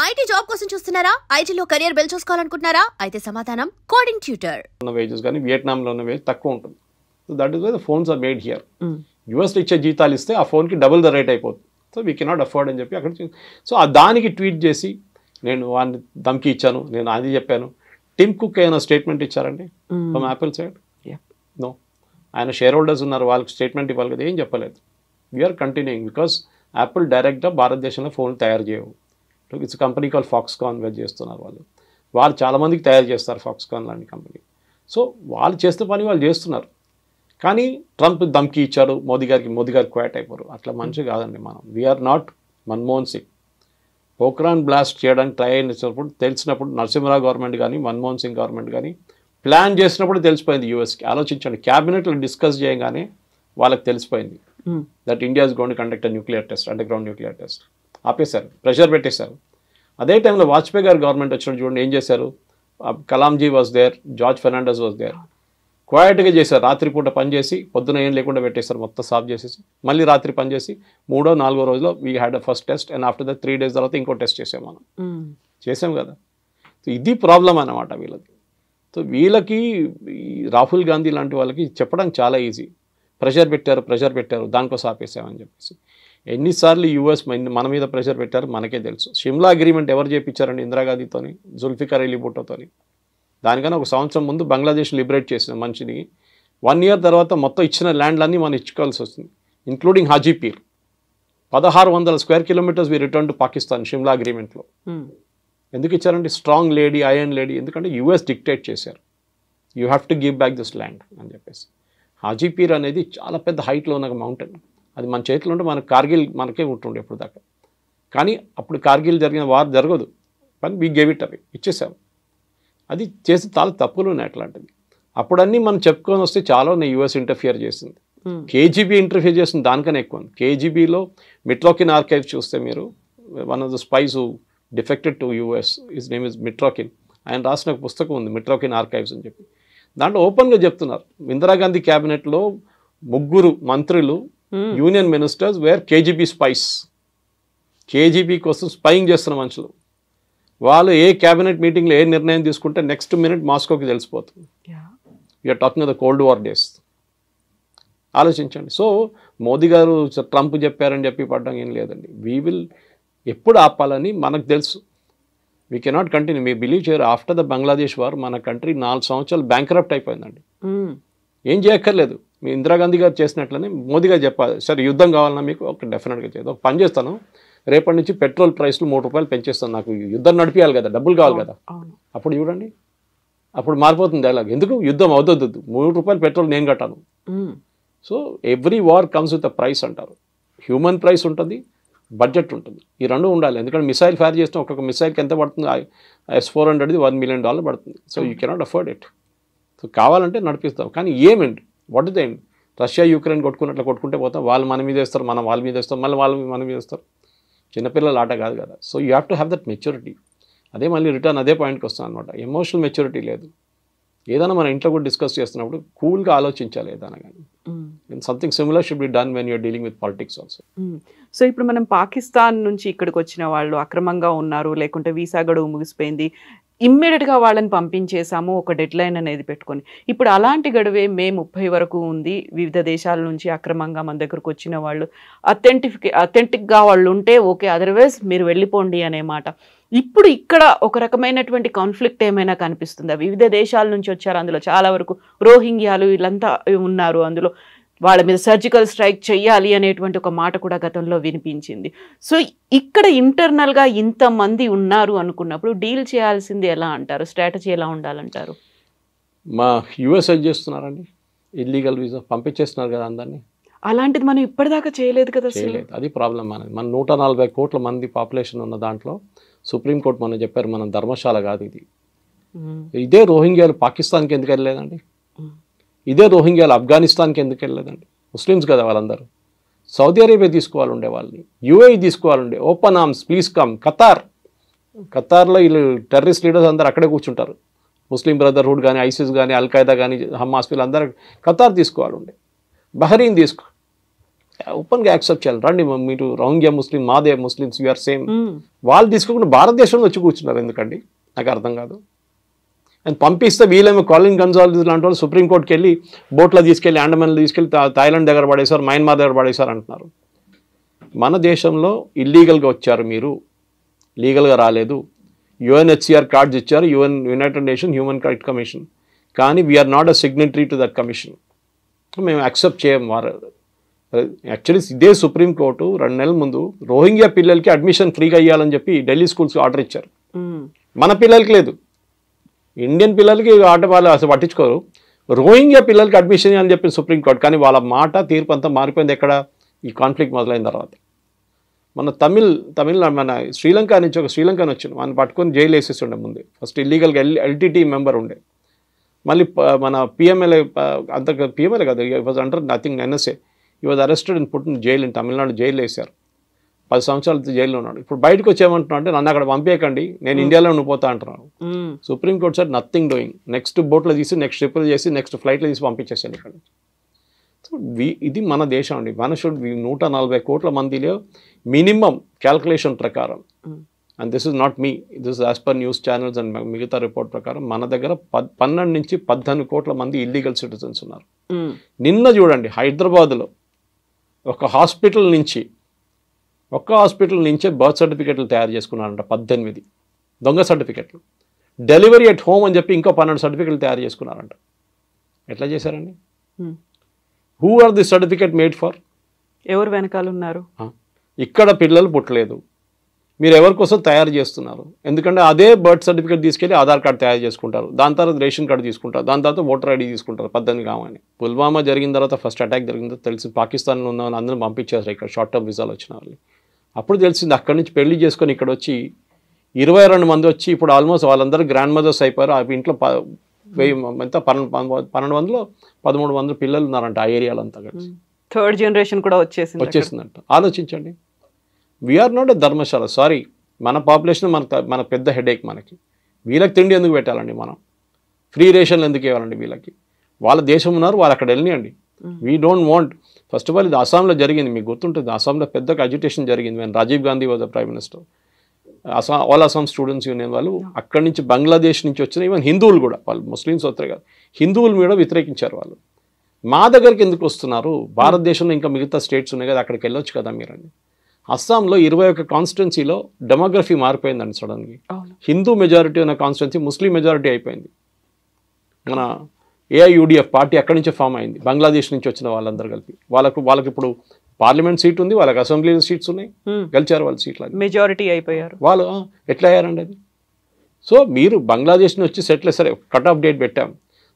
IT job కోసం చూస్తున్నారా? ఐటీలో కెరియర్ బిల్డ్ చేసుకోవాలనుకుంటున్నారా? అయితే సమాధానం కోడింగ్ ట్యూటర్. ఉన్న వేజెస్ కానీ వియట్నాంలో ఉన్న వేజ్ తక్కువ ఉంటుంది. So that is why the phones are made here. యూఎస్లో ఇచ్చే జీతాలు ఇస్తే ఆ ఫోన్కి డబుల్ ద రేట్ అయిపోతుంది. సో వీ కెనాట్ అఫోర్డ్ అని చెప్పి అక్కడ సో దానికి ట్వీట్ చేసి నేను వాడిని ధమ్కి ఇచ్చాను, నేను అది చెప్పాను. టిమ్ కుక్ ఏమైనా స్టేట్మెంట్ ఇచ్చారండి ఫ్రమ్ యాపిల్ సైడ్? నో. ఆయన షేర్ హోల్డర్స్ ఉన్నారు, వాళ్ళకి స్టేట్మెంట్ ఇవ్వాలి కదా, ఏం చెప్పలేదు. వీఆర్ కంటిన్యూయింగ్ బికాస్ యాపిల్ డైరెక్ట్గా భారతదేశంలో ఫోన్లు తయారు చేయవు. ఇట్స్ కంపెనీ కాల్ ఫాక్స్కాన్ చేస్తున్నారు వాళ్ళు చాలామందికి తయారు చేస్తారు ఫాక్స్కాన్ లాంటి కంపెనీ. సో వాళ్ళు చేస్తున్న పని వాళ్ళు చేస్తున్నారు. కానీ ట్రంప్ ధమ్కి ఇచ్చారు మోదీ గారు క్వాట్ అయిపోరు. అట్లా మంచి కాదండి మనం. We are not Manmohan Singh. Pokhran blast చేయడానికి ట్రై అయినప్పుడు తెలిసినప్పుడు నరసింహరావు గవర్నమెంట్ కానీ మన్మోహన్ సింగ్ గవర్నమెంట్ కానీ ప్లాన్ చేసినప్పుడు తెలిసిపోయింది యూఎస్కి. ఆలోచించండి, క్యాబినెట్లో డిస్కస్ చేయగానే వాళ్ళకి తెలిసిపోయింది that India is going to conduct a nuclear test, under ground nuclear test. ఆపేశారు, ప్రెషర్ పెట్టేశారు. అదే టైంలో వాజ్పేయి గారు గవర్నమెంట్ వచ్చినప్పుడు చూడండి ఏం చేశారు. Kalamji was there, George Fernandes was there. క్వైట్గా చేశారు, రాత్రిపూట పని చేసి పొద్దున ఏం లేకుండా పెట్టేశారు, మొత్తం సాఫ్ చేసేసి మళ్ళీ రాత్రి పని చేసి 3వ 4వ రోజులో we had a first test and after the 3 days తర్వాత ఇంకో టెస్ట్ చేసాం మనం. చేసాం కదా. సో ఇది ప్రాబ్లం అన్నమాట వీళ్ళకి. సో వీళ్ళకి రాహుల్ గాంధీ లాంటి వాళ్ళకి చెప్పడానికి చాలా ఈజీ. ప్రెషర్ పెట్టారు దానికోసం ఆపేసామని చెప్పేసి. ఎన్నిసార్లు యూఎస్ మన మీద ప్రెషర్ పెట్టారు మనకే తెలుసు. షిమ్లా అగ్రిమెంట్ ఎవరు చేయించారండి? ఇందిరాగాంధీతోని, జుల్ఫికర్ అలీ భుట్టోతోని. దానికన్నా 1 సంవత్సరం ముందు బంగ్లాదేశ్ లిబరేట్ చేసిన మనిషిని 1 year తర్వాత మొత్తం ఇచ్చిన ల్యాండ్లన్నీ మనం ఇచ్చుకోవాల్సి వస్తుంది, including Hajipir. 1600 square kilometers we return to Pakistan Shimla అగ్రిమెంట్లో. ఎందుకు ఇచ్చారండి? Strong lady, iron lady. ఎందుకంటే యూఎస్ డిక్టేట్ చేశారు, you have to give back this land అని చెప్పేసి. హాజీపీర్ అనేది చాలా పెద్ద హైట్లో ఉన్న మౌంటైన్. అది మన చేతిలో ఉంటే మనకు కార్గిల్ మనకే ఉంటుండే ఇప్పుడు దాకా. కానీ అప్పుడు కార్గిల్ జరిగిన వార్ జరగదు, కానీ వీ గేవ్ ఇట్ అవి ఇచ్చేసాం. అది చేసి చాలా తప్పులు ఉన్నాయి అట్లాంటివి. అప్పుడు అన్నీ మనం చెప్పుకొని వస్తే చాలా ఉన్నాయి. యూఎస్ ఇంటర్ఫియర్ చేసింది, కేజీబీ ఇంటర్ఫియర్ చేసింది దానికన్నా ఎక్కువ. కేజీబీలో మిట్రోకిన్ ఆర్కైవ్ చూస్తే మీరు, one of the spice who defected to US, his name is మిట్రోకిన్. ఆయన రాసిన ఒక పుస్తకం ఉంది మిట్రోకిన్ ఆర్కైవ్స్ అని చెప్పి. దాంట్లో ఓపెన్గా చెప్తున్నారు ఇందిరాగాంధీ క్యాబినెట్లో 3 మంత్రులు union ministers wear KGB spice. KGB కోసం స్పైయింగ్ చేస్తున్న మనుషులు. వాళ్ళు ఏ క్యాబినెట్ మీటింగ్లో ఏ నిర్ణయం తీసుకుంటే నెక్స్ట్ మినిట్ మాస్కోకి తెలిసిపోతుంది. We are talking of the cold war days. ఆలోచించండి. సో మోదీ గారు ట్రంప్ చెప్పారని చెప్పి పడడం ఏం లేదండి. వీ విల్ ఎప్పుడు ఆపాలని మనకు తెలుసు. We cannot continue. Me believe చేయరు, ఆఫ్టర్ ద బంగ్లాదేశ్ వార్ మన కంట్రీ 4 సంవత్సరాలు బ్యాంక్రప్ట్ అయిపోయిందండి. ఏం చేయక్కర్లేదు. మీ ఇందిరాగాంధీ గారు చేసినట్లనే మోదీ గారు చెప్పాలి, సరే యుద్ధం కావాలన్నా మీకు ఒక డెఫినెట్గా చేయదు, ఒక పని చేస్తాను, రేపటి నుంచి పెట్రోల్ ప్రైస్లు 3 రూపాయలు పెంచేస్తాను, నాకు యుద్ధం నడిపించాలి కదా, డబ్బులు కావాలి కదా. అప్పుడు చూడండి, అప్పుడు మారిపోతుంది డైలాగ్. ఎందుకు యుద్ధం అవుతుంది, 3 రూపాయలు పెట్రోల్ నేను కట్టాను. So every war comes with a price అంటారు. హ్యూమన్ ప్రైస్ ఉంటుంది, బడ్జెట్ ఉంటుంది, ఈ 2 ఉండాలి. ఎందుకంటే మిసైల్ ఫైర్ చేస్తే ఒక్కొక్క మిసైల్కి ఎంత పడుతుంది? S-400ది $1 million పడుతుంది. So you cannot afford it. So కావాలంటే నడిపిస్తాం, కానీ ఏమండి what is the end? Russia Ukraine కొట్టుకున్నట్లు కొట్టుకుంటే పోతాం, వాళ్ళు మన మీద వేస్తారు, మనం వాళ్ళ మీద వేస్తాం, మళ్ళీ వాళ్ళు మన మీద వేస్తారు. చిన్నపిల్లల ఆట కాదు కదా. So you have to have that maturity. అదే మళ్ళీ రిటర్న్ అదే పాయింట్కి వస్తాం అనమాట. ఎమోషనల్ మెచ్యూరిటీ లేదు. ఏదైనా మన ఇంట్లో కూడా డిస్కస్ చేస్తున్నప్పుడు కూల్గా ఆలోచించాలి ఏదైనా కానీ. Something similar should be done when you're dealing with politics also. So ఇప్పుడు మనం పాకిస్తాన్ నుంచి ఇక్కడికి వచ్చిన వాళ్ళు అక్రమంగా ఉన్నారు, లేకుంటే వీసా గడువు ముగిసిపోయింది, ఇమ్మీడియట్గా వాళ్ళని పంపించేసాము ఒక డెడ్ లైన్ అనేది పెట్టుకొని. ఇప్పుడు అలాంటి గడువే మే 30 వరకు ఉంది. వివిధ దేశాల నుంచి అక్రమంగా మన దగ్గరకు వచ్చిన వాళ్ళు అథెంటిక్గా వాళ్ళు ఉంటే ఓకే, అదర్వైజ్ మీరు వెళ్ళిపోండి అనే మాట. ఇప్పుడు ఇక్కడ ఒక రకమైనటువంటి కాన్ఫ్లిక్ట్ ఏమైనా కనిపిస్తుందా? వివిధ దేశాల నుంచి వచ్చారు, అందులో చాలా వరకు రోహింగ్యాలు వీళ్ళంతా ఉన్నారు, అందులో వాళ్ళ మీద సర్జికల్ స్ట్రైక్ చేయాలి అనేటువంటి ఒక మాట కూడా గతంలో వినిపించింది. సో ఇక్కడ ఇంటర్నల్గా ఇంతమంది ఉన్నారు అనుకున్నప్పుడు డీల్ చేయాల్సింది ఎలా అంటారు? స్ట్రాటజీ ఎలా ఉండాలంటారు? మా యూఎస్ చేస్తున్నారండి, ఇల్లీగల్ వీసా పంపించేస్తున్నారు కదా అందరినీ. అలాంటిది మనం ఇప్పటిదాకా చేయలేదు కదా. చేయలేదు, అది ప్రాబ్లం. మన 140 కోట్ల మంది పాపులేషన్ ఉన్న దాంట్లో సుప్రీంకోర్టు మనం చెప్పారు, మనం ధర్మశాల కాదు ఇది. ఇదే రోహింగ్యాలు పాకిస్తాన్కి ఎందుకు వెళ్ళలేదండి? ఇదే రోహింగ్యాలు ఆఫ్ఘనిస్తాన్కి ఎందుకు వెళ్ళలేదండి? ముస్లిమ్స్ కదా వాళ్ళందరూ. సౌదీ అరేబియా తీసుకోవాలి ఉండే వాళ్ళని, యూఏఈ తీసుకోవాలండే, ఓపెన్ ఆర్మ్స్ ప్లీజ్ కమ్. ఖతార్లో వీళ్ళు టెర్రరిస్ట్ లీడర్స్ అందరూ అక్కడే కూర్చుంటారు. ముస్లిం బ్రదర్హుడ్ కానీ, ఐసిస్ కానీ, అల్ఖైదా కానీ, హమాస్ వీళ్ళందరూ ఖతార్ తీసుకోవాలి ఉండే, బహరీన్ తీసుకో. ఓపెన్గా యాక్సెప్ట్ చేయాలి. రండి మీరు రోహింగ్యా ముస్లిం, మాదే ముస్లిమ్స్, యూఆర్ సేమ్. వాళ్ళు తీసుకోకుండా భారతదేశంలో వచ్చి కూర్చున్నారు ఎందుకండి? నాకు అర్థం కాదు. అండ్ పంపిస్తే వీళ్ళేమో కాలిన్ గన్జాల్స్ లాంటి వాళ్ళు సుప్రీంకోర్టుకి వెళ్ళి బోట్లో తీసుకెళ్ళి, అండమాన్లో తీసుకెళ్ళి థాయిలాండ్ దగ్గర పడేశారు, మయన్మార్ దగ్గర పడేశారు అంటున్నారు. మన దేశంలో ఇల్లీగల్గా వచ్చారు, మీరు లీగల్గా రాలేదు. యుఎన్హెచ్సిఆర్ కార్డ్స్ ఇచ్చారు, United Nation Human Right Commission, కానీ we are not a signatory to that commission. మేము యాక్సెప్ట్ చేయం. వారు యాక్చువల్లీ ఇదే సుప్రీంకోర్టు 2 నెలల ముందు రోహింగ్యా పిల్లలకి అడ్మిషన్ ఫ్రీగా ఇవ్వాలని చెప్పి ఢిల్లీ స్కూల్స్కి ఆర్డర్ ఇచ్చారు. మన పిల్లలకి లేదు, ఇండియన్ పిల్లలకి ఆట వాళ్ళు అసలు పట్టించుకోరు. రోహింగ్యా పిల్లలకి అడ్మిషన్ ఇవ్వాలని చెప్పి సుప్రీంకోర్టు, కానీ వాళ్ళ మాట తీర్పు అంతా మారిపోయింది ఎక్కడ? ఈ కాన్ఫ్లిక్ట్ మొదలైన తర్వాత. మన మన శ్రీలంక నుంచి ఒక శ్రీలంకని వచ్చింది, మనం పట్టుకొని జైలు వేసేసి ఉండే ముందే. ఫస్ట్ ఇల్లీగల్గా ఎల్టీటీ మెంబర్ ఉండే, మళ్ళీ మన పిఎంఎల్ఏ అంత పిఎంఎల్ఏ కాదు, వాజ్ అండర్ నథింగ్ ఎన్ఎస్ఏ. ఈ was arrested and put in jail in Tamil Nadu. Jail వేశారు, 10 సంవత్సరాలు జైల్లో ఉన్నాడు. ఇప్పుడు బయటకు వచ్చేయమంటున్నా అంటే నన్ను అక్కడ పంపేయకండి, నేను ఇండియాలో ఉండిపోతా అంటున్నాను. Supreme court sir nothing doing. Next బోట్లో తీసి, నెక్స్ట్ ట్రిప్పులు చేసి, నెక్స్ట్ ఫ్లైట్లో తీసి పంపించేసాను ఇక్కడ. సో ఇది మన దేశం అండి. మన 140 కోట్ల మందిలో మినిమం క్యాల్కులేషన్ ప్రకారం, and this is not me, this is as per news channels and మిగతా రిపోర్ట్ ప్రకారం మన దగ్గర 12 నుంచి 18 కోట్ల మంది ఇల్లీగల్ సిటిజన్స్ ఉన్నారు. నిన్న చూడండి హైదరాబాద్లో ఒక హాస్పిటల్ నుంచే బర్త్ సర్టిఫికెట్లు తయారు చేసుకున్నారంట, 18 దొంగ సర్టిఫికెట్లు. డెలివరీ ఎట్ హోమ్ అని చెప్పి ఇంకో 12 సర్టిఫికెట్లు తయారు చేసుకున్నారంట. ఎట్లా చేశారండి? Who are the certificate made for? ఎవరు వెనకాల ఉన్నారు? ఇక్కడ పిల్లలు పుట్టలేదు, మీరు ఎవరి కోసం తయారు చేస్తున్నారు? ఎందుకంటే అదే బర్త్ సర్టిఫికేట్ తీసుకెళ్ళి ఆధార్ కార్డు తయారు చేసుకుంటారు, దాని తర్వాత రేషన్ కార్డు తీసుకుంటారు, దాని తర్వాత ఓటర్ ఐడి తీసుకుంటారు 18 కావని. పుల్వామా జరిగిన తర్వాత, ఫస్ట్ అటాక్ జరిగిన తర్వాత తెలిసి పాకిస్తాన్లో ఉన్న వాళ్ళు అందరూ పంపించేసారు ఇక్కడ షార్ట్ టర్మ్ వీసాలు వచ్చిన వాళ్ళు. అప్పుడు తెలిసింది అక్కడి నుంచి పెళ్లి చేసుకొని ఇక్కడ వచ్చి 22 మంది వచ్చి ఇప్పుడు ఆల్మోస్ట్ వాళ్ళందరూ గ్రాండ్ మదర్స్ అయిపోయారు. ఆ ఇంట్లో 1200 పిల్లలు ఉన్నారంట ఆ ఏరియాలో అంతా కలిసి. థర్డ్ జనరేషన్ కూడా వచ్చేసిందంట. ఆలోచించండి. We are not a dharamshala. Sorry, మన పాపులేషన్ మన పెద్ద హెడేక్ మనకి. వీళ్ళకి తిండి ఎందుకు పెట్టాలండి? మనం ఫ్రీ రేషన్లు ఎందుకు ఇవ్వాలండి వీళ్ళకి? వాళ్ళ దేశం ఉన్నారు, వాళ్ళు అక్కడ వెళ్ళినాయండి. We don't want. First of all ఇది అస్సాంలో జరిగింది, మీకు గుర్తుంటుంది. అస్సాంలో పెద్దగా అజిటేషన్ జరిగింది when Rajiv Gandhi was the prime minister. All Assam students union వాళ్ళు అక్కడి నుంచి బంగ్లాదేశ్ నుంచి వచ్చిన ఈవెన్ హిందువులు కూడా, వాళ్ళు ముస్లిమ్స్ వస్తారు కదా, హిందువులు కూడా వ్యతిరేకించారు వాళ్ళు. మా దగ్గరికి ఎందుకు వస్తున్నారు? భారతదేశంలో ఇంకా మిగతా స్టేట్స్ ఉన్నాయి కదా, అక్కడికి వెళ్ళొచ్చు కదా మీరండి. అస్సాంలో 21 కాన్స్టిట్యున్సీలో డెమోగ్రఫీ మారిపోయిందండి సడన్గా. హిందూ మెజారిటీ ఉన్న కాన్స్టిట్యున్సీ ముస్లిం మెజారిటీ అయిపోయింది. మన ఏఐయుడిఎఫ్ పార్టీ అక్కడి నుంచే ఫామ్ అయింది, బంగ్లాదేశ్ నుంచి వచ్చిన వాళ్ళందరూ కలిపి. వాళ్ళకి ఇప్పుడు పార్లమెంట్ సీట్ ఉంది, వాళ్ళకి అసెంబ్లీలో సీట్స్ ఉన్నాయి, గెలిచారు వాళ్ళు సీట్లు, మెజారిటీ అయిపోయారు వాళ్ళు. ఎట్లా అయ్యారండి అది? సో మీరు బంగ్లాదేశ్ నుంచి సెటిల్ సరే కట్ ఆఫ్ డేట్ పెట్టాం,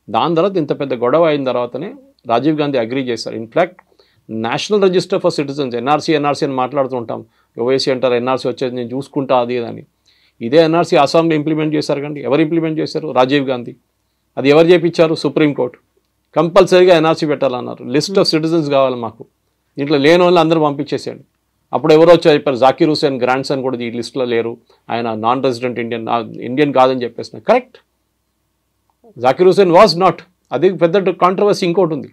దాని తర్వాత ఇంత పెద్ద గొడవ అయిన తర్వాతనే రాజీవ్ గాంధీ అగ్రీ చేశారు. In fact national register for citizens, NRC అని మాట్లాడుతూ ఉంటాం, ఓవైసీ అంటారు, ఎన్ఆర్సీ వచ్చేది నేను చూసుకుంటా అది అని. ఇదే ఎన్ఆర్సీ అస్సాంలో ఇంప్లిమెంట్ చేశారు కండి. ఎవరు ఇంప్లిమెంట్ చేశారు? రాజీవ్ గాంధీ. అది ఎవరు చేయించారు? సుప్రీంకోర్టు. కంపల్సరీగా ఎన్ఆర్సీ పెట్టాలన్నారు. లిస్ట్ ఆఫ్ సిటిజన్స్ కావాలి మాకు, దీంట్లో లేని వాళ్ళు అందరూ పంపించేసేయండి. అప్పుడు ఎవరో వచ్చి చెప్పారు, జాకీర్ హుసేన్ గ్రాండ్ సన్ కూడా ఈ లిస్టులో లేరు, ఆయన నాన్ రెసిడెంట్ ఇండియన్ కాదని చెప్పేసిన. Correct, Zakir Hussain was not. అది పెద్ద కాంట్రవర్సీ ఇంకోటి ఉంది.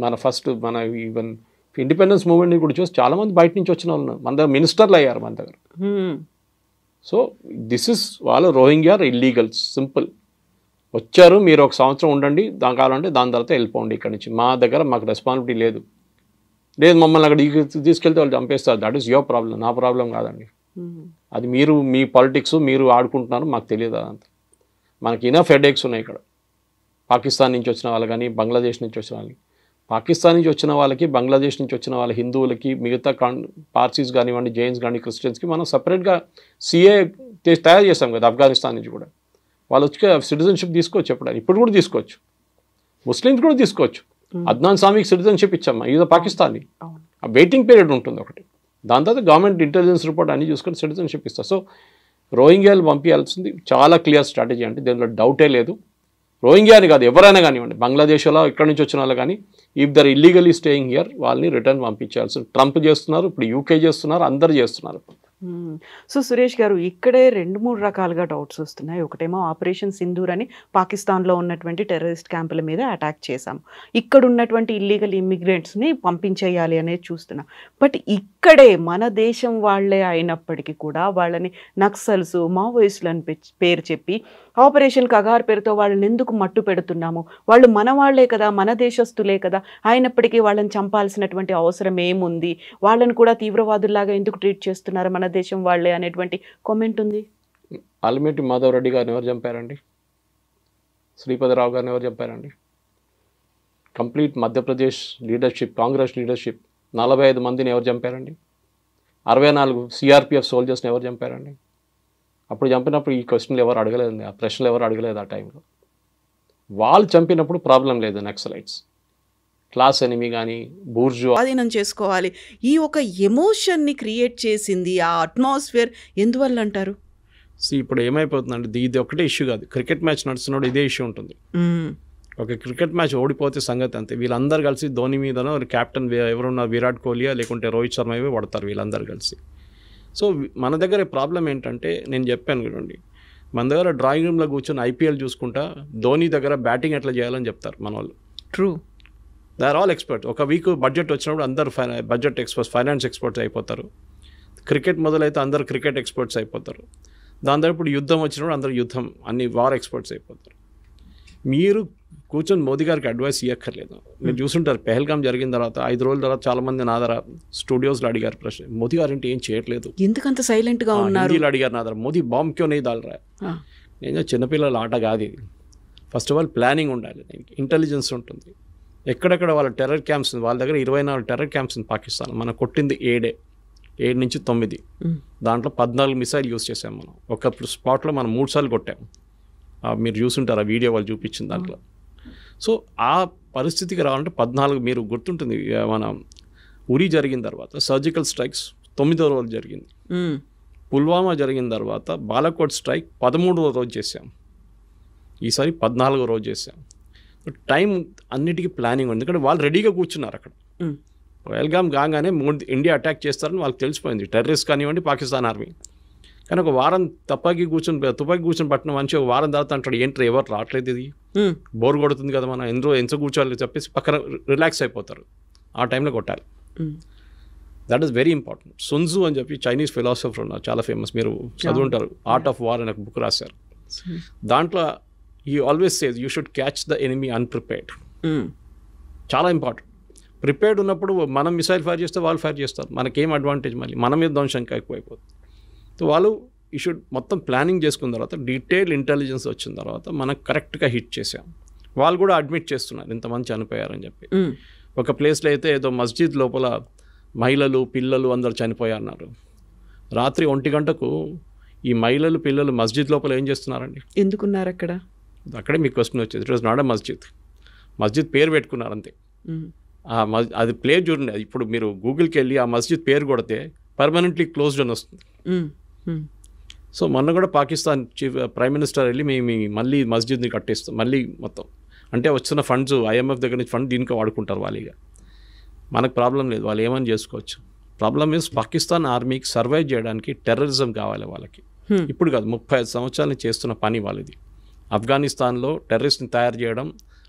మన ఫస్ట్ ఈవెన్ ఇండిపెండెన్స్ మూవ్మెంట్ కూడా చూసి చాలామంది బయట నుంచి వచ్చిన వాళ్ళు మన దగ్గర మినిస్టర్లు అయ్యారు మన దగ్గర. సో దిస్ ఇస్ వాళ్ళు రోహింగ్యా ఇల్లీగల్స్, సింపుల్. వచ్చారు, మీరు 1 సంవత్సరం ఉండండి, దాని కావాలంటే దాని తర్వాత వెళ్ళిపోండి ఇక్కడి నుంచి. మా దగ్గర మాకు రెస్పాన్సిబిలిటీ లేదు, మమ్మల్ని అక్కడ తీసుకెళ్తే వాళ్ళు చంపేస్తారు. దట్ ఈస్ యువర్ ప్రాబ్లం, నా ప్రాబ్లం కాదండి. అది మీరు మీ పాలిటిక్స్ మీరు ఆడుకుంటున్నారు, మాకు తెలియదు అదంతా. మనకి ఇనఫ్ హెడేక్స్ ఉన్నాయి ఇక్కడ. పాకిస్తాన్ నుంచి వచ్చిన వాళ్ళు కానీ, బంగ్లాదేశ్ నుంచి వచ్చిన వాళ్ళకి, పాకిస్తాన్ నుంచి వచ్చిన వాళ్ళకి, బంగ్లాదేశ్ నుంచి వచ్చిన వాళ్ళ హిందువులకి, మిగతా పార్సీస్ కానివ్వండి, జైన్స్ కానీ, క్రిస్టియన్స్కి మనం సపరేట్గా సిఏ తయారు చేస్తాం కదా. ఆఫ్ఘనిస్తాన్ నుంచి కూడా వాళ్ళు వచ్చి సిటిజన్షిప్ తీసుకోవచ్చు, ఇప్పుడు కూడా తీసుకోవచ్చు. ముస్లిమ్స్ కూడా తీసుకోవచ్చు. అద్నాన్ సామీకి సిటిజన్షిప్ ఇచ్చామా, ఇది పాకిస్తానీ. ఆ వెయిటింగ్ పీరియడ్ ఉంటుంది ఒకటి, దాని తర్వాత గవర్నమెంట్ ఇంటెలిజెన్స్ రిపోర్ట్ అన్ని చూసుకొని సిటిజన్షిప్ ఇస్తారు. సో రోహింగ్యాలు పంపించాల్సింది చాలా క్లియర్ స్ట్రాటజీ, అంటే దీనిలో డౌటే లేదు. రోహింగ్యా అని కాదు, ఎవరైనా కానివ్వండి, బంగ్లాదేశ్లో ఇక్కడి నుంచి వచ్చిన వాళ్ళు కానీ, if they're illegally staying here వాళ్ళని రిటర్న్ పంపించాల్సి ట్రంప్ చేస్తున్నారు, ఇప్పుడు యూకే చేస్తున్నారు, అందరు చేస్తున్నారు. సో సురేష్ గారు, ఇక్కడే 2-3 రకాలుగా డౌట్స్ వస్తున్నాయి. ఒకటేమో ఆపరేషన్ సింధూర్ అని పాకిస్తాన్లో ఉన్నటువంటి టెర్రరిస్ట్ క్యాంపుల మీద అటాక్ చేశాం, ఇక్కడ ఉన్నటువంటి ఇల్లీగల్ ఇమ్మిగ్రెంట్స్ని పంపించేయాలి అనేది చూస్తున్నాం. బట్ ఇక్కడే మన దేశం వాళ్ళే అయినప్పటికీ కూడా వాళ్ళని నక్సల్స్, మావోయిస్టులు అని పేరు చెప్పి ఆపరేషన్ కగార్ పేరుతో వాళ్ళని ఎందుకు మట్టు పెడుతున్నాము? వాళ్ళు మన వాళ్లే కదా, మన దేశస్తులే కదా, అయినప్పటికీ వాళ్ళని చంపాల్సినటువంటి అవసరం ఏముంది? వాళ్ళని కూడా తీవ్రవాదుల్లాగా ఎందుకు ట్రీట్ చేస్తున్నారు మన దేశం వాళ్ళే అనేటువంటి కామెంట్ ఉంది. ఆల్మేటి మాధవ్ రెడ్డి గారిని ఎవరు చంపారండి? శ్రీపతిరావు గారిని ఎవరు చంపారండి? Complete Madhya Pradesh leadership, Congress leadership 45 మందిని ఎవరు చంపారండి? 64 సిఆర్పిఎఫ్ సోల్జర్స్ని ఎవరు చంపారండి? అప్పుడు చంపినప్పుడు ఈ క్వశ్చన్లు ఎవరు అడగలేదండి, ఆ ప్రశ్నలు ఎవరు అడగలేదు ఆ టైంలో. వాళ్ళు చంపినప్పుడు ప్రాబ్లం లేదు. నక్సలైట్స్ క్లాస్ ఎనిమి కానీ బూర్జు స్వాధీనం చేసుకోవాలి, ఈ ఒక ఎమోషన్ని క్రియేట్ చేసింది ఆ అట్మాస్ఫియర్ ఎందువల్ల అంటారు? ఇప్పుడు ఏమైపోతుందండి, ఇది ఒకటే ఇష్యూ కాదు. క్రికెట్ మ్యాచ్ నడుస్తున్నప్పుడు ఇదే ఇష్యూ ఉంటుంది. ఒక క్రికెట్ మ్యాచ్ ఓడిపోతే సంగతి అంతే. వీళ్ళందరూ కలిసి ధోని మీదనో కెప్టెన్ ఎవరున్నారు, విరాట్ కోహ్లీయా లేకుంటే రోహిత్ శర్మ ఇవే పడతారు వీళ్ళందరూ కలిసి. సో మన దగ్గర ప్రాబ్లం ఏంటంటే, నేను చెప్పాను చూడండి, మన దగ్గర డ్రాయింగ్ రూమ్లో కూర్చొని ఐపీఎల్ చూసుకుంటా ధోని దగ్గర బ్యాటింగ్ ఎట్లా చేయాలని చెప్తారు మన వాళ్ళు. True, they are all expert. ఒక వీక్ బడ్జెట్ వచ్చినప్పుడు అందరు బడ్జెట్ ఎక్స్పర్ట్స్, ఫైనాన్స్ ఎక్స్పర్ట్స్ అయిపోతారు. క్రికెట్ మొదలైతే అందరు క్రికెట్ ఎక్స్పర్ట్స్ అయిపోతారు. దాని తర్వాత ఇప్పుడు యుద్ధం వచ్చినప్పుడు అందరు యుద్ధం, అన్ని వార్ ఎక్స్పర్ట్స్ అయిపోతారు. మీరు కూర్చొని మోదీ గారికి అడ్వైస్ ఇవ్వక్కర్లేదు. మీరు చూసుంటారు, పెహల్గాం జరిగిన తర్వాత 5 రోజుల తర్వాత చాలామంది నా దగ్గర స్టూడియోస్లో అడిగారు ప్రశ్న, మోదీ గారు ఏంటి ఏం చేయట్లేదు, ఎందుకంత సైలెంట్గా ఉన్నారు? హిందీలో అడిగారు నా దగ్గర, మోదీ బాంబ్ క్యో नहीं डाल रहा है. నేను చిన్నపిల్లల ఆట కాదు ఇది. ఫస్ట్ ఆఫ్ ఆల్ ప్లానింగ్ ఉండాలి, ఇంటెలిజెన్స్ ఉంటుంది. ఎక్కడెక్కడ వాళ్ళ టెర్రర్ క్యాంప్స్, వాళ్ళ దగ్గర 24 టెర్రర్ క్యాంప్స్ ఉంది పాకిస్తాన్. మనం కొట్టింది 7 నుంచి 9, దాంట్లో 14 మిసైల్ యూస్ చేసాం మనం. ఒక స్పాట్లో మనం 3 సార్లు కొట్టాం. మీరు చూసుంటారు ఆ వీడియో వాళ్ళు చూపించిన దాంట్లో. సో ఆ పరిస్థితికి రావాలంటే 14, మీరు గుర్తుంటుంది, మన ఉరి జరిగిన తర్వాత సర్జికల్ స్ట్రైక్స్ 9వ రోజు జరిగింది. పుల్వామా జరిగిన తర్వాత బాలాకోట్ స్ట్రైక్ 13వ రోజు చేసాం. ఈసారి 14వ రోజు చేసాం. టైం అన్నిటికీ ప్లానింగ్ ఉంది, ఎందుకంటే వాళ్ళు రెడీగా కూర్చున్నారు అక్కడ. పహల్గాం కాగానే ఇండియా అటాక్ చేస్తారని వాళ్ళకి తెలిసిపోయింది, టెర్రరిస్ట్ కానివ్వండి పాకిస్తాన్ ఆర్మీ. కానీ ఒక వారం తుపాకీ కూర్చొని పట్టిన మనిషి ఒక వారం తర్వాత అంటాడు, ఏంటి ఎవరు రావట్లేదు, ఇది బోర్ కొడుతుంది కదా, మనం ఎంత కూర్చోవాలి చెప్పేసి పక్కన రిలాక్స్ అయిపోతారు. ఆ టైంలో కొట్టాలి. That is very important. Sun Tzu అని చెప్పి చైనీస్ ఫిలాసఫర్ ఉన్నారు, చాలా ఫేమస్, మీరు చదువుంటారు, ఆర్ట్ ఆఫ్ వార్ అనే ఒక బుక్ రాశారు. దాంట్లో he always says you should catch the enemy unprepared. చాలా ఇంపార్టెంట్. ప్రిపేర్డ్ ఉన్నప్పుడు మనం మిసైల్ ఫైర్ చేస్తే వాళ్ళు ఫైర్ చేస్తారు, మనకేం అడ్వాంటేజ్, మళ్ళీ మన మీద ధ్వంసం ఎక్కువైపోతుంది. సో వాళ్ళు ఈ షుడ్ మొత్తం ప్లానింగ్ చేసుకున్న తర్వాత, డీటెయిల్ ఇంటెలిజెన్స్ వచ్చిన తర్వాత మనకు కరెక్ట్గా హిట్ చేసాం. వాళ్ళు కూడా అడ్మిట్ చేస్తున్నారు ఇంతమంది చనిపోయారని చెప్పి. ఒక ప్లేస్లో అయితే ఏదో మస్జిద్ లోపల మహిళలు పిల్లలు అందరు చనిపోయారన్నారు. రాత్రి 1 గంటకు ఈ మహిళలు పిల్లలు మస్జిద్ లోపల ఏం చేస్తున్నారండి? ఎందుకున్నారు అక్కడ? అక్కడే మీకు క్వశ్చన్ వచ్చేది. ఇట్ వాజ్ నాట్ ఎ మస్జిద్ పేరు పెట్టుకున్నారు అంతే. అది ప్లేస్ చూడండి, ఇప్పుడు మీరు గూగుల్కి వెళ్ళి ఆ మస్జిద్ పేరు కొడితే పర్మనెంట్లీ క్లోజ్డ్ అని వస్తుంది. సో మొన్న కూడా పాకిస్తాన్ ప్రైమ్ మినిస్టర్ వెళ్ళి మేము మళ్ళీ మస్జిద్ని కట్టేస్తాం మళ్ళీ మొత్తం, అంటే వచ్చిన ఫండ్స్ IMF దగ్గర నుంచి ఫండ్ దీనికి వాడుకుంటారు వాళ్ళిగా. మనకు ప్రాబ్లం లేదు, వాళ్ళు ఏమని చేసుకోవచ్చు. ప్రాబ్లం మీన్స్ పాకిస్తాన్ ఆర్మీకి సర్వైవ్ చేయడానికి టెర్రరిజం కావాలి వాళ్ళకి. ఇప్పుడు కాదు, 35 సంవత్సరాలు చేస్తున్న పని వాళ్ళది. ఆఫ్ఘనిస్తాన్లో టెర్రరిస్ట్ని తయారు చేయడం,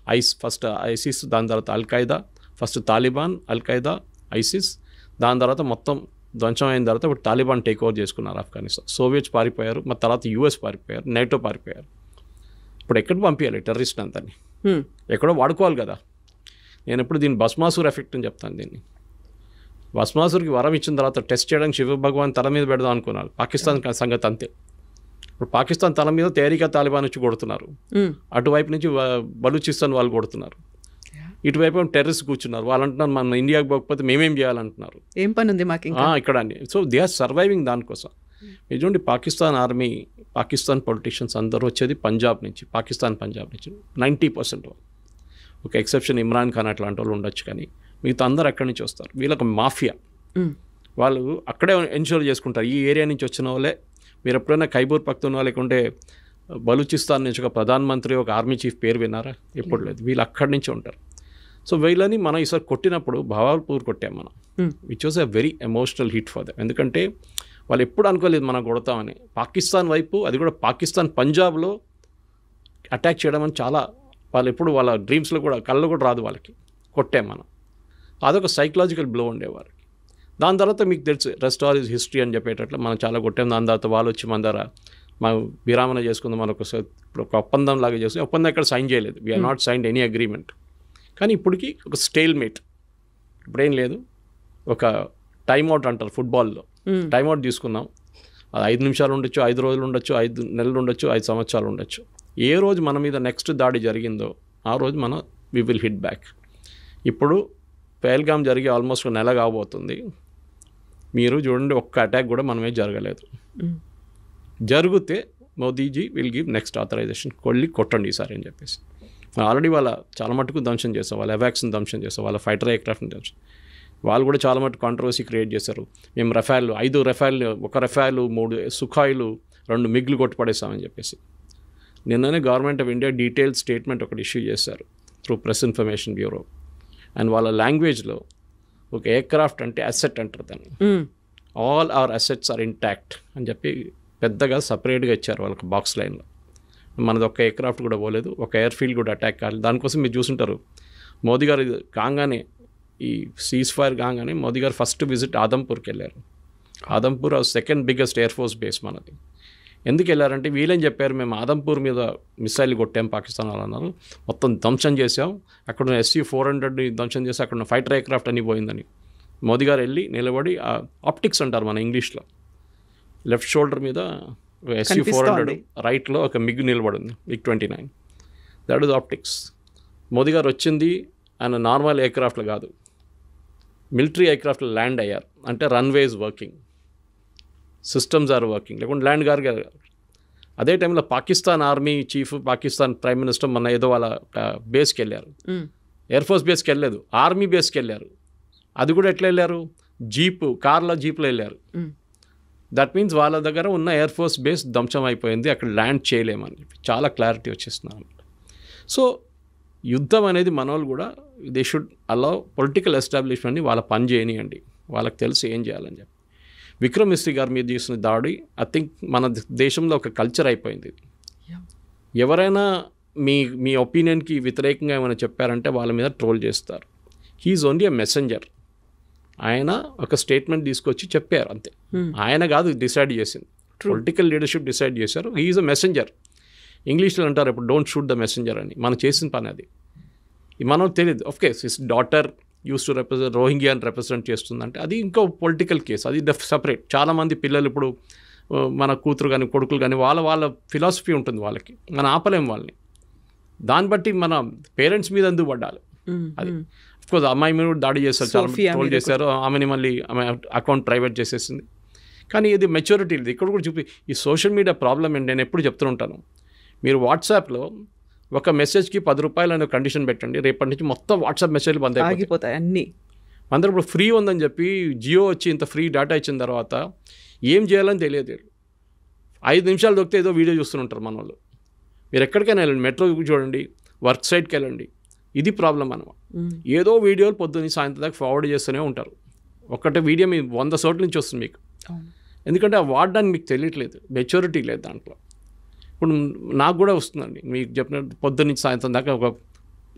ఫస్ట్ ఐసిస్, దాని తర్వాత Al-Qaeda, first Taliban, Al-Qaeda, ISIS, దాని తర్వాత మొత్తం ధ్వంసం అయిన తర్వాత ఇప్పుడు తాలిబాన్ టేక్ ఓవర్ చేసుకున్నారు ఆఫ్ఘనిస్తాన్. సోవియట్స్ పారిపోయారు, మరి తర్వాత US పారిపోయారు, నేటో పారిపోయారు. ఇప్పుడు ఎక్కడ పంపించాలి టెర్రరిస్ట్ అంతని? ఎక్కడో వాడుకోవాలి కదా. నేను ఎప్పుడు దీన్ని భస్మాసుర్ ఎఫెక్ట్ అని చెప్తాను. దీన్ని భస్మాసుర్కి వరం ఇచ్చిన తర్వాత టెస్ట్ చేయడానికి శివ భగవాన్ తల మీద పెడదాం అనుకున్నారు. పాకిస్తాన్ సంగతి అంతే. ఇప్పుడు పాకిస్తాన్ తల మీద తేరిక తాలిబాన్ వచ్చి కొడుతున్నారు, అటువైపు నుంచి బలూచిస్తాన్ వాళ్ళు కొడుతున్నారు, ఇటువైపు టెర్రరిస్ట్ కూర్చున్నారు. వాళ్ళు అంటున్నారు మన ఇండియాకి పోకపోతే మేమేం చేయాలంటున్నారు, ఏం పని ఉంది మాకు ఇక్కడ అని. సో దే ఆర్ సర్వైవింగ్ దానికోసం. చూడండి, పాకిస్తాన్ ఆర్మీ, పాకిస్తాన్ పొలిటీషియన్స్ అందరూ వచ్చేది పంజాబ్ నుంచి, పంజాబ్ నుంచి 90%. ఒక ఎక్సెప్షన్ ఇమ్రాన్ ఖాన్ అట్లాంటి వాళ్ళు ఉండొచ్చు, కానీ మిగతా అందరూ అక్కడి నుంచి వస్తారు. వీళ్ళకి మాఫియా, వాళ్ళు అక్కడే ఎన్షూర్ చేసుకుంటారు. ఈ ఏరియా నుంచి వచ్చిన వాళ్ళే. మీరు ఎప్పుడైనా ఖైబర్ పఖ్తూన్ఖా లేకుంటే బలూచిస్తాన్ నుంచి ఒక ప్రధానమంత్రి, ఒక ఆర్మీ చీఫ్ పేరు విన్నారా? ఎప్పుడు లేదు. వీళ్ళు అక్కడి నుంచి ఉంటారు. సో వీళ్ళని మనం ఈసారి కొట్టినప్పుడు భావాల్పూర్ కొట్టాం మనం, which was a very emotional hit for them. ఎందుకంటే వాళ్ళు ఎప్పుడు అనుకోలేదు మనం కొడతామని. పాకిస్తాన్ వైపు, అది కూడా పాకిస్తాన్ పంజాబ్లో అటాక్ చేయడం అని చాలా, వాళ్ళు ఎప్పుడు వాళ్ళ డ్రీమ్స్లో కూడా కళ్ళు కూడా రాదు వాళ్ళకి, కొట్టాం మనం. అదొక సైకలాజికల్ బ్లో ఉండేవారు. దాని తర్వాత మీకు తెలుసు రెస్ట్ ఆల్ ఈజ్ హిస్టరీ అని చెప్పేటట్లు మనం చాలా కొట్టాం. దాని తర్వాత వాళ్ళు వచ్చి మన దగ్గర మా విరామణ చేసుకుందాం, మనకు ఇప్పుడు ఒక ఒప్పందం లాగా చేసుకుని, ఒప్పందం ఎక్కడ సైన్ చేయలేదు, we are not signed any agreement. కానీ ఇప్పటికీ ఒక స్టేల్ మేట్, ఇప్పుడేం లేదు, ఒక టైమ్అవుట్ అంటారు ఫుట్బాల్లో, టైమ్అవుట్ తీసుకున్నాం. అది 5 నిమిషాలు ఉండొచ్చు, 5 రోజులు ఉండొచ్చు, 5 నెలలు ఉండొచ్చు, 5 సంవత్సరాలు ఉండొచ్చు. ఏ రోజు మన మీద నెక్స్ట్ దాడి జరిగిందో ఆ రోజు మనం వి విల్ హిట్ బ్యాక్. ఇప్పుడు పహల్గామ్ జరిగి ఆల్మోస్ట్ 1 నెల కాబోతుంది. మీరు చూడండి, ఒక్క అటాక్ కూడా మనమే జరగలేదు. జరిగితే Modiji will give next authorisation, కొట్టండి ఈసారి అని చెప్పేసి. ఆల్రెడీ వాళ్ళ చాలా మట్టుకు ధ్వంసం చేస్తాం, వాళ్ళ ఎవాక్స్ని ధ్వంసం చేస్తాం, వాళ్ళ ఫైటర్ ఎయిర్క్రాఫ్ట్ని ధ్వంసం. వాళ్ళు కూడా చాలా మటుకు కాంట్రవర్సీ క్రియేట్ చేశారు. మేము రఫాల్ 5 రఫాల్, 1 రఫాల్, 3 సుఖాయిలు, 2 మిగ్లు కొట్టుపడేస్తామని చెప్పేసి. నిన్ననే government of India detail statement ఒకటి ఇష్యూ చేశారు through press information bureau. And వాళ్ళ లాంగ్వేజ్లో ఒక ఎయిర్క్రాఫ్ట్ అంటే అసెట్ అంటారు దాన్ని, all our assets are intact అని చెప్పి పెద్దగా సపరేట్గా ఇచ్చారు వాళ్ళకి బాక్స్ లైన్లో. మనది ఒక్క ఎయిర్క్రాఫ్ట్ కూడా పోలేదు, ఒక ఎయిర్ఫీల్డ్ కూడా అటాక్ కాలేదు. దానికోసం మీరు చూసుంటారు, మోదీ గారు కాగానే, ఈ సీజ్ ఫైర్ కాగానే మోదీ గారు ఫస్ట్ విజిట్ ఆదంపూర్కి వెళ్ళారు. Adampur second biggest air force base మనది. ఎందుకు వెళ్ళారంటే వీళ్ళని చెప్పారు, మేము ఆదంపూర్ మీద మిసైల్ కొట్టాం పాకిస్తాన్ వాళ్ళు అన్నారు, మొత్తం ధ్వంసం చేసాం, అక్కడ SU-400ని ధ్వంసం చేసి అక్కడ ఫైటర్ ఎయిర్క్రాఫ్ట్ అని పోయిందని. మోదీ గారు వెళ్ళి నిలబడి, ఆప్టిక్స్ అంటారు మన ఇంగ్లీష్లో, లెఫ్ట్ షోల్డర్ మీద SU-400, రైట్లో ఒక మిగ్ నిలబడింది, MiG-29. That is optics. Modi గారు వచ్చింది ఆయన నార్మల్ ఎయిర్క్రాఫ్ట్లో కాదు, మిలిటరీ ఎయిర్క్రాఫ్ట్లో ల్యాండ్ అయ్యారు. అంటే runways working, systems are working, లేకుంటే ల్యాండ్ గారు. అదే టైంలో Pakistan army chief, Pakistan prime minister మన ఏదో వాళ్ళ బేస్కి వెళ్ళారు, ఎయిర్ ఫోర్స్ బేస్కి వెళ్ళలేదు, ఆర్మీ బేస్కి వెళ్ళారు. అది కూడా ఎట్లా వెళ్ళారు, కార్లో జీప్లో వెళ్ళారు. దట్ మీన్స్ వాళ్ళ దగ్గర ఉన్న ఎయిర్ ఫోర్స్ బేస్ ధ్వంసం అయిపోయింది, అక్కడ ల్యాండ్ చేయలేమని చెప్పి చాలా క్లారిటీ వచ్చేస్తున్నారు. సో యుద్ధం అనేది మన వాళ్ళు కూడా దే షుడ్ అలౌ పొలిటికల్ ఎస్టాబ్లిష్మెంట్ని వాళ్ళ పని చేయనియండి, వాళ్ళకి తెలిసి ఏం చేయాలని చెప్పి. విక్రమ్ మిస్త్రీ గారి మీద చేసిన దాడి ఐ థింక్ మన దేశంలో ఒక కల్చర్ అయిపోయింది. ఎవరైనా మీ ఒపీనియన్కి వ్యతిరేకంగా ఏమైనా చెప్పారంటే వాళ్ళ మీద ట్రోల్ చేస్తారు. He's only a messenger. ఆయన ఒక స్టేట్మెంట్ తీసుకొచ్చి చెప్పారు అంతే, ఆయన కాదు డిసైడ్ చేసింది, పొలిటికల్ లీడర్షిప్ డిసైడ్ చేశారు. He's a messenger. ఇంగ్లీష్లో అంటారు ఇప్పుడు డోంట్ షూట్ ద మెసెంజర్ అని. మనం చేసిన పని అది. మనం తెలియదు, of course his daughter used to represent రోహింగ్యాని రిప్రజెంట్ చేస్తుందంటే అది ఇంకో పొలిటికల్ కేసు, అది సపరేట్. చాలామంది పిల్లలు ఇప్పుడు మన కూతురు కానీ కొడుకులు కానీ వాళ్ళ ఫిలాసఫీ ఉంటుంది వాళ్ళకి, మనం ఆపలేం వాళ్ళని. దాన్ని బట్టి మన పేరెంట్స్ మీద ఎందుకు పడ్డాలి. అది అఫ్కోర్స్ అమ్మాయి మీద కూడా దాడి చేశారు, చాలా ట్రోల్ చేశారు, ఆమెని మళ్ళీ ఆమె అకౌంట్ ప్రైవేట్ చేసేసింది. కానీ ఇది మెచ్యూరిటీ లేదు. ఇక్కడ కూడా చూపి ఈ సోషల్ మీడియా ప్రాబ్లం ఏంటి, నేను ఎప్పుడు చెప్తూ ఉంటాను, మీరు వాట్సాప్లో ఒక మెసేజ్కి 10 రూపాయలు అనే కండిషన్ పెట్టండి, రేపటి నుంచి మొత్తం వాట్సాప్ మెసేజ్లు బంద్ అయిపోతాయి అన్నీ. అందరూ ఇప్పుడు ఫ్రీ ఉందని చెప్పి జియో వచ్చి ఇంత ఫ్రీ డేటా ఇచ్చిన తర్వాత ఏం చేయాలని తెలియదు. 5 నిమిషాలు దొరికితే ఏదో వీడియో చూస్తుంటారు మన వాళ్ళు. మీరు ఎక్కడికైనా వెళ్ళండి, మెట్రో చూడండి, వర్క్ సైట్కి వెళ్ళండి, ఇది ప్రాబ్లం అనమాట. ఏదో వీడియోలు పొద్దున్న సాయంత్రం దాకా ఫార్వర్డ్ చేస్తూనే ఉంటారు. ఒక్కటే వీడియో మీ 100 చోట్ల నుంచి వస్తుంది మీకు. ఎందుకంటే ఆ వాడడానికి మీకు తెలియట్లేదు, మెచ్యూరిటీ లేదు దాంట్లో. ఇప్పుడు నాకు కూడా వస్తుందండి, మీకు చెప్పినట్టు పొద్దున్న నుంచి సాయంత్రం దాకా ఒక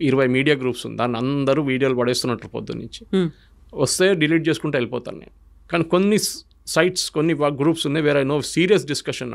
20 మీడియా గ్రూప్స్ ఉంది, దాన్ని అందరూ వీడియోలు పడేస్తున్నట్టు పొద్దున్న నుంచి. వస్తే డిలీట్ చేసుకుంటూ వెళ్ళిపోతాను నేను. కానీ కొన్ని సైట్స్, కొన్ని గ్రూప్స్ ఉన్నాయి వేరే నో సీరియస్ డిస్కషన్